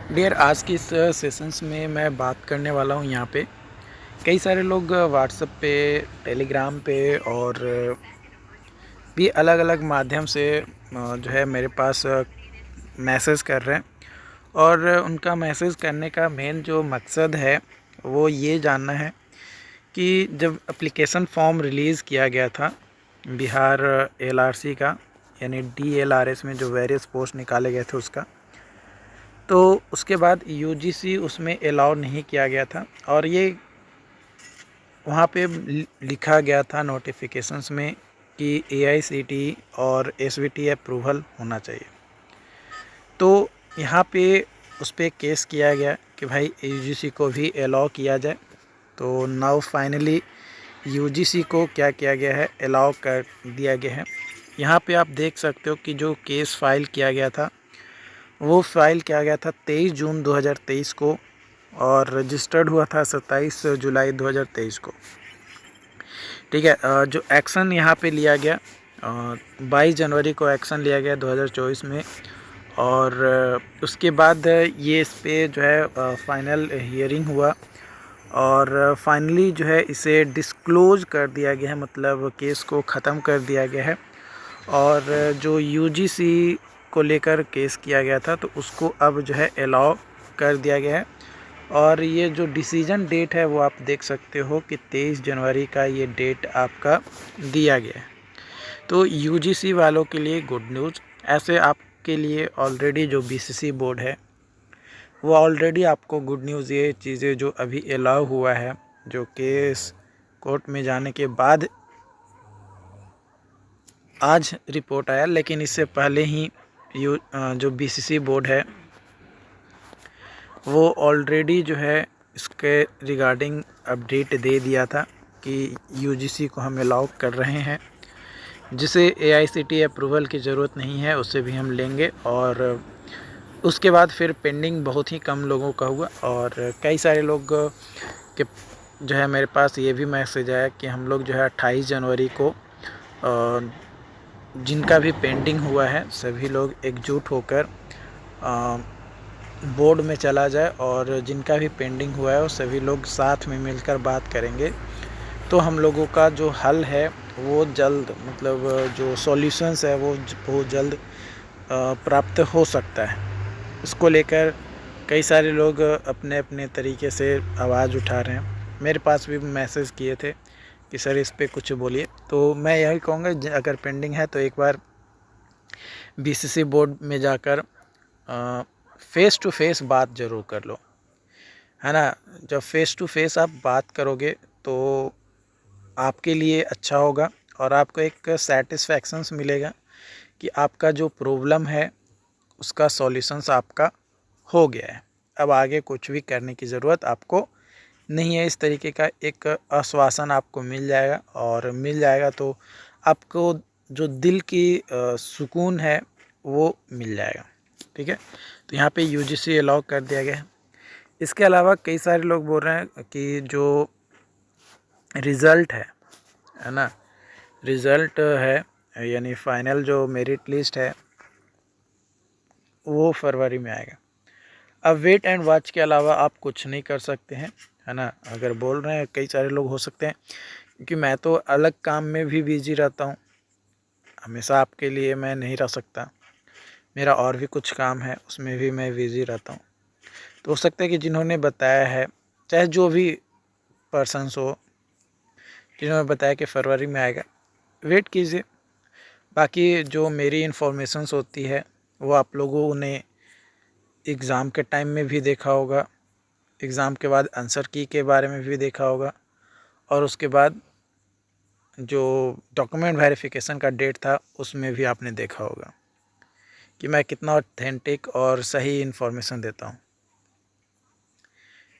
Dear, आज की इस सेशंस में मैं बात करने वाला हूँ यहाँ पे। कई सारे लोग व्हाट्सएप पे, टेलीग्राम पे और भी अलग अलग माध्यम से जो है मेरे पास मैसेज कर रहे हैं। और उनका मैसेज करने का मेन जो मकसद है वो ये जानना है कि जब एप्लीकेशन फॉर्म रिलीज़ किया गया था बिहार एलआरसी का, यानी डीएलआरएस में जो वेरियस पोस्ट निकाले गए थे उसका, तो उसके बाद यूजीसी उसमें अलाउ नहीं किया गया था। और ये वहाँ पे लिखा गया था नोटिफिकेशंस में कि एआईसीटीई और एसवीटी अप्रूवल होना चाहिए। तो यहाँ पे उस पर केस किया गया कि भाई यूजीसी को भी अलाउ किया जाए। तो नाउ फाइनली यूजीसी को क्या किया गया है, अलाउ कर दिया गया है। यहाँ पे आप देख सकते हो कि जो केस फाइल किया गया था वो फाइल किया गया था 23 जून 2023 को और रजिस्टर्ड हुआ था 27 जुलाई 2023 को। ठीक है। जो एक्शन यहाँ पे लिया गया 22 जनवरी को एक्शन लिया गया 2024 में। और उसके बाद ये इस पे जो है फाइनल हियरिंग हुआ और फाइनली जो है इसे डिस्क्लोज कर दिया गया है, मतलब केस को ख़त्म कर दिया गया है। और जो यूजीसी को लेकर केस किया गया था तो उसको अब जो है अलाउ कर दिया गया है। और ये जो डिसीजन डेट है वो आप देख सकते हो कि 23 जनवरी का ये डेट आपका दिया गया है। तो यूजीसी वालों के लिए गुड न्यूज़। ऐसे आपके लिए ऑलरेडी जो बीसीसी बोर्ड है वो ऑलरेडी आपको गुड न्यूज़, ये चीज़ें जो अभी अलाउ हुआ है, जो केस कोर्ट में जाने के बाद आज रिपोर्ट आया, लेकिन इससे पहले ही जो बीसीसी बोर्ड है वो ऑलरेडी जो है इसके रिगार्डिंग अपडेट दे दिया था कि यूजीसी को हम अलाउ कर रहे हैं। जिसे एआईसीटीई अप्रूवल की ज़रूरत नहीं है उससे भी हम लेंगे। और उसके बाद फिर पेंडिंग बहुत ही कम लोगों का हुआ और कई सारे लोग के जो है मेरे पास ये भी मैसेज आया कि हम लोग जो है 28 जनवरी को जिनका भी पेंडिंग हुआ है सभी लोग एकजुट होकर बोर्ड में चला जाए और जिनका भी पेंडिंग हुआ है वो सभी लोग साथ में मिलकर बात करेंगे। तो हम लोगों का जो हल है वो जल्द, मतलब जो सॉल्यूशंस है वो बहुत जल्द प्राप्त हो सकता है। इसको लेकर कई सारे लोग अपने अपने तरीके से आवाज़ उठा रहे हैं। मेरे पास भी मैसेज किए थे कि सर इस पे कुछ बोलिए। तो मैं यही कहूँगा, अगर पेंडिंग है तो एक बार बीसीसी बोर्ड में जाकर फेस टू फेस बात ज़रूर कर लो, है ना। जब फेस टू फेस आप बात करोगे तो आपके लिए अच्छा होगा और आपको एक सेटिस्फैक्शंस मिलेगा कि आपका जो प्रॉब्लम है उसका सॉल्यूशंस आपका हो गया है। अब आगे कुछ भी करने की ज़रूरत आपको नहीं है। इस तरीके का एक आश्वासन आपको मिल जाएगा और मिल जाएगा तो आपको जो दिल की सुकून है वो मिल जाएगा। ठीक है। तो यहाँ पे यूजीसी अलाउ कर दिया गया है। इसके अलावा कई सारे लोग बोल रहे हैं कि जो रिज़ल्ट है ना, रिज़ल्ट है यानी फाइनल जो मेरिट लिस्ट है वो फरवरी में आएगा। अब वेट एंड वॉच के अलावा आप कुछ नहीं कर सकते हैं, है ना। अगर बोल रहे हैं कई सारे लोग हो सकते हैं, क्योंकि मैं तो अलग काम में भी बिजी रहता हूँ, हमेशा आपके लिए मैं नहीं रह सकता। मेरा और भी कुछ काम है उसमें भी मैं बिजी रहता हूँ। तो हो सकता है कि जिन्होंने बताया है, चाहे जो भी पर्सन्स हो, जिन्होंने बताया कि फरवरी में आएगा, वेट कीजिए। बाकी जो मेरी इन्फॉर्मेशंस होती है वो आप लोगों ने एग्ज़ाम के टाइम में भी देखा होगा, एग्ज़ाम के बाद आंसर की के बारे में भी देखा होगा, और उसके बाद जो डॉक्यूमेंट वेरिफिकेशन का डेट था उसमें भी आपने देखा होगा कि मैं कितना ऑथेंटिक और सही इन्फॉर्मेशन देता हूँ।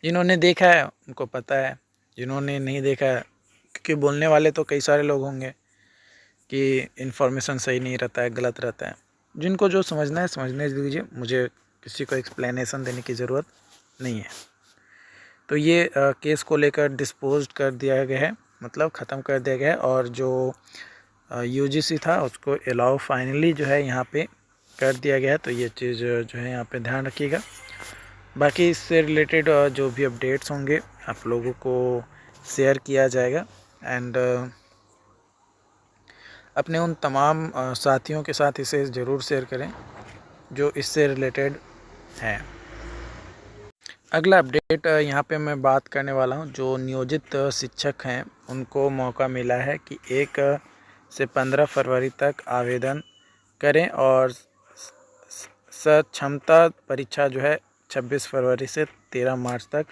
जिन्होंने देखा है उनको पता है, जिन्होंने नहीं देखा है, क्योंकि बोलने वाले तो कई सारे लोग होंगे कि इन्फॉर्मेशन सही नहीं रहता है, गलत रहता है। जिनको जो समझना है समझने दीजिए, मुझे किसी को एक्सप्लेनेशन देने की ज़रूरत नहीं है। तो ये केस को लेकर डिस्पोज कर दिया गया है, मतलब ख़त्म कर दिया गया है। और जो यूजीसी था उसको अलाउ फाइनली जो है यहाँ पे कर दिया गया है। तो ये चीज़ जो है यहाँ पे ध्यान रखिएगा। बाकी इससे रिलेटेड जो भी अपडेट्स होंगे आप लोगों को शेयर किया जाएगा। एंड अपने उन तमाम साथियों के साथ इसे ज़रूर शेयर करें जो इससे रिलेटेड हैं। अगला अपडेट यहाँ पे मैं बात करने वाला हूँ, जो नियोजित शिक्षक हैं उनको मौका मिला है कि 1 से 15 फरवरी तक आवेदन करें और सक्षमता परीक्षा जो है 26 फरवरी से 13 मार्च तक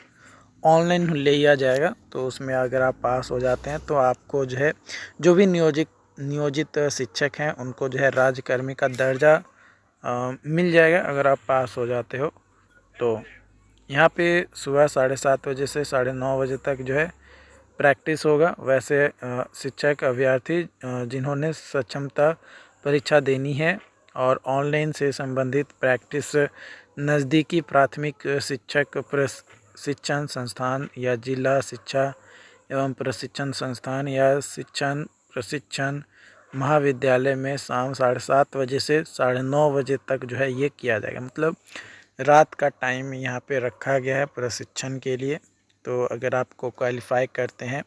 ऑनलाइन ले लिया जाएगा। तो उसमें अगर आप पास हो जाते हैं तो आपको जो है जो भी नियोजित शिक्षक हैं उनको जो है राज्यकर्मी का दर्जा मिल जाएगा अगर आप पास हो जाते हो। तो यहाँ पे सुबह 7:30 बजे से 9:30 बजे तक जो है प्रैक्टिस होगा। वैसे शिक्षक अभ्यर्थी जिन्होंने सक्षमता परीक्षा देनी है और ऑनलाइन से संबंधित प्रैक्टिस नज़दीकी प्राथमिक शिक्षक प्रशिक्षण संस्थान या जिला शिक्षा एवं प्रशिक्षण संस्थान या प्रशिक्षण महाविद्यालय में शाम 7:30 बजे से 9:30 बजे तक जो है ये किया जाएगा। मतलब रात का टाइम यहाँ पे रखा गया है प्रशिक्षण के लिए। तो अगर आपको क्वालिफाई करते हैं,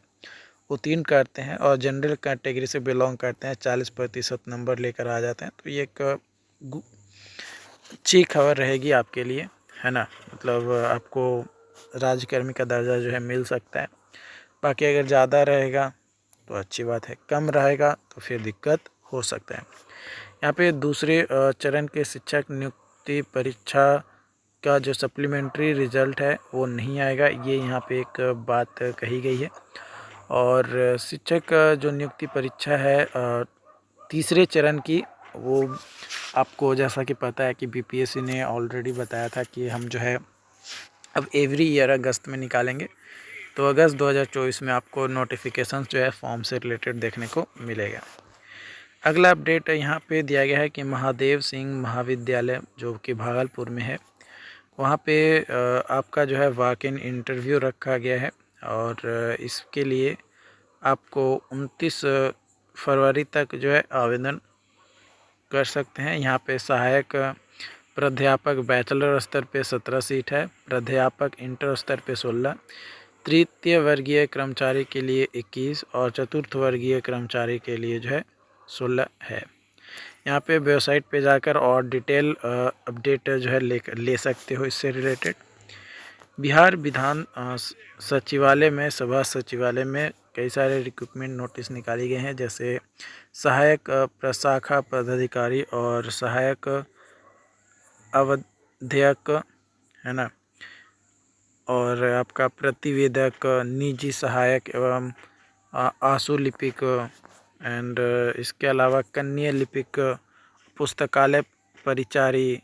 उत्तीर्ण करते हैं और जनरल कैटेगरी से बिलोंग करते हैं, 40% नंबर लेकर आ जाते हैं, तो ये एक अच्छी खबर रहेगी आपके लिए, है ना। मतलब आपको राज्यकर्मी का दर्जा जो है मिल सकता है। बाकी अगर ज़्यादा रहेगा तो अच्छी बात है, कम रहेगा तो फिर दिक्कत हो सकता है। यहाँ पे दूसरे चरण के शिक्षक नियुक्ति परीक्षा का जो सप्लीमेंट्री रिज़ल्ट है वो नहीं आएगा, ये यहाँ पे एक बात कही गई है। और शिक्षक जो नियुक्ति परीक्षा है तीसरे चरण की, वो आपको जैसा कि पता है कि बीपीएससी ने ऑलरेडी बताया था कि हम जो है अब एवरी ईयर अगस्त में निकालेंगे। तो अगस्त 2024 में आपको नोटिफिकेशन जो है फॉर्म से रिलेटेड देखने को मिलेगा। अगला अपडेट यहाँ पे दिया गया है कि महादेव सिंह महाविद्यालय जो कि भागलपुर में है, वहाँ पे आपका जो है वॉक इन इंटरव्यू रखा गया है और इसके लिए आपको 29 फरवरी तक जो है आवेदन कर सकते हैं। यहाँ पे सहायक प्राध्यापक बैचलर स्तर पे 17 सीट है, प्राध्यापक इंटर स्तर पे 16, तृतीय वर्गीय कर्मचारी के लिए 21 और चतुर्थ वर्गीय कर्मचारी के लिए जो है 16 है। यहाँ पे वेबसाइट पे जाकर और डिटेल अपडेट जो है ले सकते हो इससे रिलेटेड। बिहार विधान सचिवालय में, सभा सचिवालय में कई सारे रिक्रूटमेंट नोटिस निकाली गए हैं, जैसे सहायक प्रशाखा पदाधिकारी और सहायक अवध्यक, है ना, और आपका प्रतिवेदक, निजी सहायक एवं आशु लिपिक एंड इसके अलावा कन्या लिपिक, पुस्तकालय परिचारी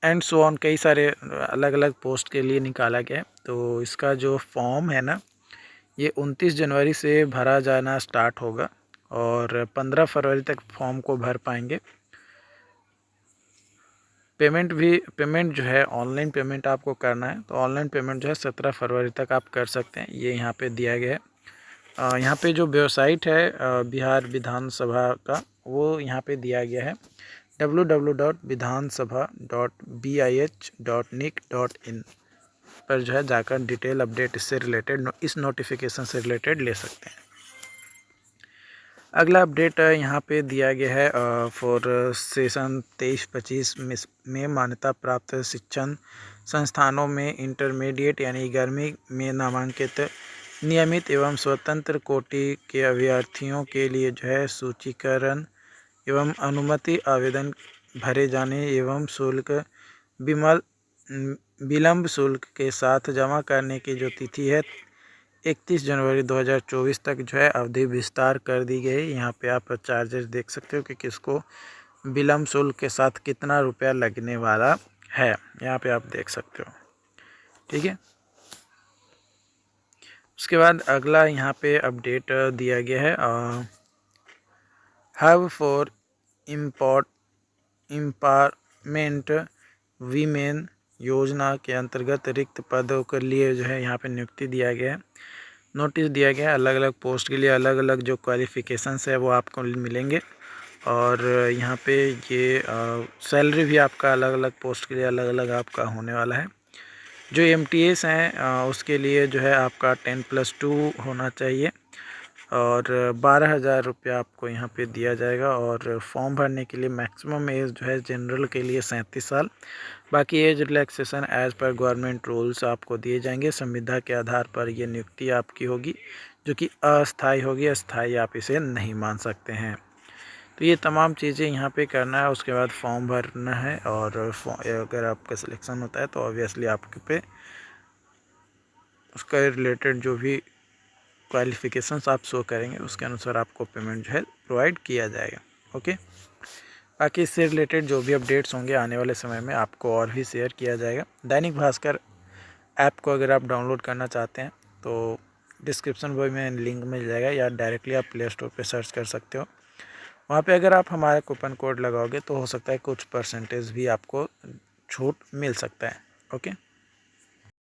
एंड सो ऑन, कई सारे अलग अलग पोस्ट के लिए निकाला गया है। तो इसका जो फॉर्म है ना, ये 29 जनवरी से भरा जाना स्टार्ट होगा और 15 फरवरी तक फॉर्म को भर पाएंगे। पेमेंट जो है ऑनलाइन पेमेंट आपको करना है, तो ऑनलाइन पेमेंट जो है 17 फरवरी तक आप कर सकते हैं, ये यहाँ पे दिया गया है। यहाँ पे जो वेबसाइट है बिहार विधानसभा का, वो यहाँ पे दिया गया है www.vidhansabha.bih.nic.in पर जो है जाकर डिटेल अपडेट इससे रिलेटेड, इस नोटिफिकेशन से रिलेटेड ले सकते हैं। अगला अपडेट यहाँ पे दिया गया है फॉर सेशन 23-25 में मान्यता प्राप्त शिक्षण संस्थानों में इंटरमीडिएट यानी 11वीं में नामांकित नियमित एवं स्वतंत्र कोटि के अभ्यर्थियों के लिए जो है सूचीकरण एवं अनुमति आवेदन भरे जाने एवं शुल्क विलंब शुल्क के साथ जमा करने की जो तिथि है 31 जनवरी 2024 तक जो है अवधि विस्तार कर दी गई। यहाँ पे आप चार्जेस देख सकते हो कि किसको विलंब शुल्क के साथ कितना रुपया लगने वाला है, यहाँ पे आप देख सकते हो, ठीक है। उसके बाद अगला यहाँ पे अपडेट दिया गया है हब फॉर एम्पावरमेंट वीमेन योजना के अंतर्गत रिक्त पदों के लिए जो है यहाँ पे नियुक्ति दिया गया है, नोटिस दिया गया है। अलग अलग पोस्ट के लिए अलग अलग जो क्वालिफ़िकेशंस है वो आपको मिलेंगे और यहाँ पे ये सैलरी भी आपका अलग अलग पोस्ट के लिए अलग अलग आपका होने वाला है। जो एमटीएस हैं उसके लिए जो है आपका 10+2 होना चाहिए और 12,000 रुपया आपको यहाँ पे दिया जाएगा। और फॉर्म भरने के लिए मैक्सिमम एज जो है जनरल के लिए 37 साल। बाकी age relaxation as per government rules आपको दिए जाएंगे। संविदा के आधार पर ये नियुक्ति आपकी होगी जो कि अस्थायी होगी, अस्थायी आप इसे नहीं मान सकते हैं। तो ये तमाम चीज़ें यहाँ पे करना है, उसके बाद फॉर्म भरना है और अगर आपका सिलेक्शन होता है तो ऑब्वियसली आपके पे उसका रिलेटेड जो भी क्वालिफ़िकेशंस आप शो करेंगे उसके अनुसार आपको पेमेंट जो है प्रोवाइड किया जाएगा। ओके, बाकी इससे रिलेटेड जो भी अपडेट्स होंगे आने वाले समय में आपको और भी शेयर किया जाएगा। दैनिक भास्कर ऐप को अगर आप डाउनलोड करना चाहते हैं तो डिस्क्रिप्शन बॉक्स में लिंक मिल जाएगा या डायरेक्टली आप प्ले स्टोर पे सर्च कर सकते हो। वहाँ पे अगर आप हमारा कूपन कोड लगाओगे तो हो सकता है कुछ परसेंटेज भी आपको छूट मिल सकता है। ओके।